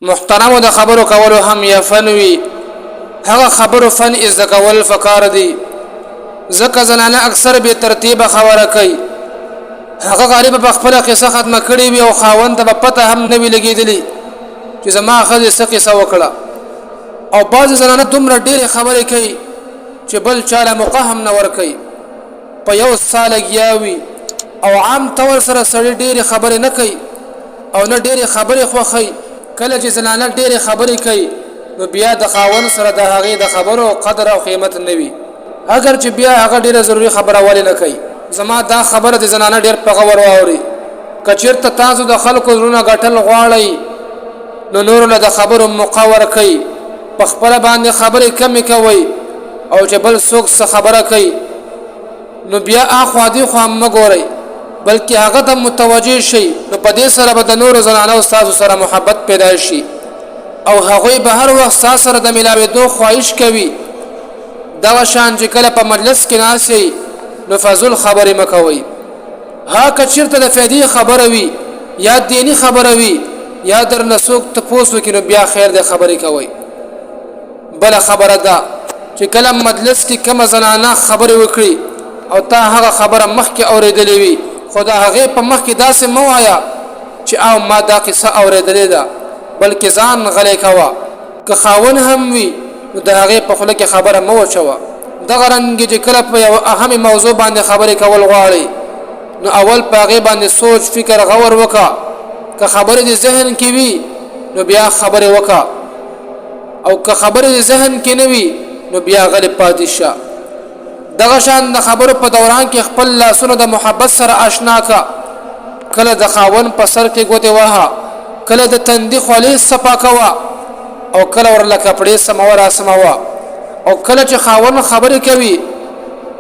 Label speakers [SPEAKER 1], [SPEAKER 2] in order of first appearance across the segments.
[SPEAKER 1] محترم د خبرو کولو هم یا فنوي هغه خبرو فن از کول فکار دی زکه زنانه اکثر به ترتیب خبره کوي هغه غریب په خپل قصه ختمه کړي وي او خاوند ته پته هم نه وی لګیدلی چې زما خځه څه قصه وکړه او بعض زنانه دومره ډېر خبرې کوي چې بل چاله موقع هم نه ور کوي په یو سال گیاوي او عام طور سره سړي ډېر خبرې نه کوي او نه ډېر خبرې خوخي کله چې زنانه ډېر خبرې کوي نو بیا د خاوند سره د هغې د خبرو قدر او قیمت نه وي اگر چې بیا هغه ډېره ضروري خبره ولې نه کوي زما دا خبره د زنانه ډېر په غور واوري کچیرته تاسو د خلکو زړونه ګټل غواړئ نو نور له د خبرو مقاور کوي په خپل باندې خبرې کمې کوي او چې بل څوک څه خبره کوي نو بیا اخوا دی خو هم مګورئ بلکې هغه ته متوجه شي نو په دې سره به د نور زنانه او تاسو سره محبت پیدا شي او هغه به هر وخت تاسو سره د ملاوېدو خواهش کوي دا شان چې کله په مجلس کې ناسي نو فضل خبرې مکوي ها کچیرته د فائدې خبره وي یا دینی خبره وي یا در نسوک ته پوسو کې نو بیا خیر د خبرې کوي بل خبره ده چې کله مجلس کې کوم زنانه خبرې وکړي او تا هغه خبره مخکې اورېدلې وي خدا هغه په مخکې داسې مو آیا چې او ما دا قصه اورېدلې ده بلکې ځان غلې کوا که خاون هم وي نو د هغه په خله کې خبره مو چوا دغه رنګ چې کله په یو اهم موضوع باندې خبرې کول غواړي نو اول په هغه باندې سوچ فکر غور وکا که خبره د ذهن کې وي نو بیا خبره وکا او که خبره د ذهن کې نه وي نو بیا غلې پاتې شه دغه شان د خبرو په دوران کې خپل لاسونه د محبت سره آشنا کا کله د خاون په سر کې ګوتې وها کله د تندې خولې صفا کوا او کله ورله کپړې سمور اسموا او کله چې خاون خبرې کوي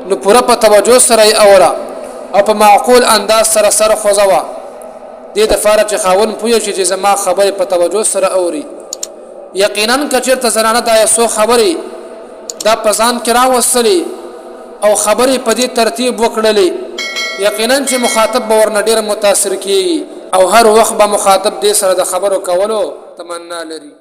[SPEAKER 1] نو پوره په توجه سره یې اورا او په معقول انداز سره سره خوځوا دې د فارغ چې خاون پوه شي چې زما خبرې په توجه سره اوري یقینا کچرته زنانه دا یو خبرې دا پزان کې راوستلې او خبرې په دې ترتیب وکړلې یقینا چې مخاطب به ورنه ډېر متاثر کیږي او هر وخت به مخاطب دې سره د خبرو کولو تمنا لري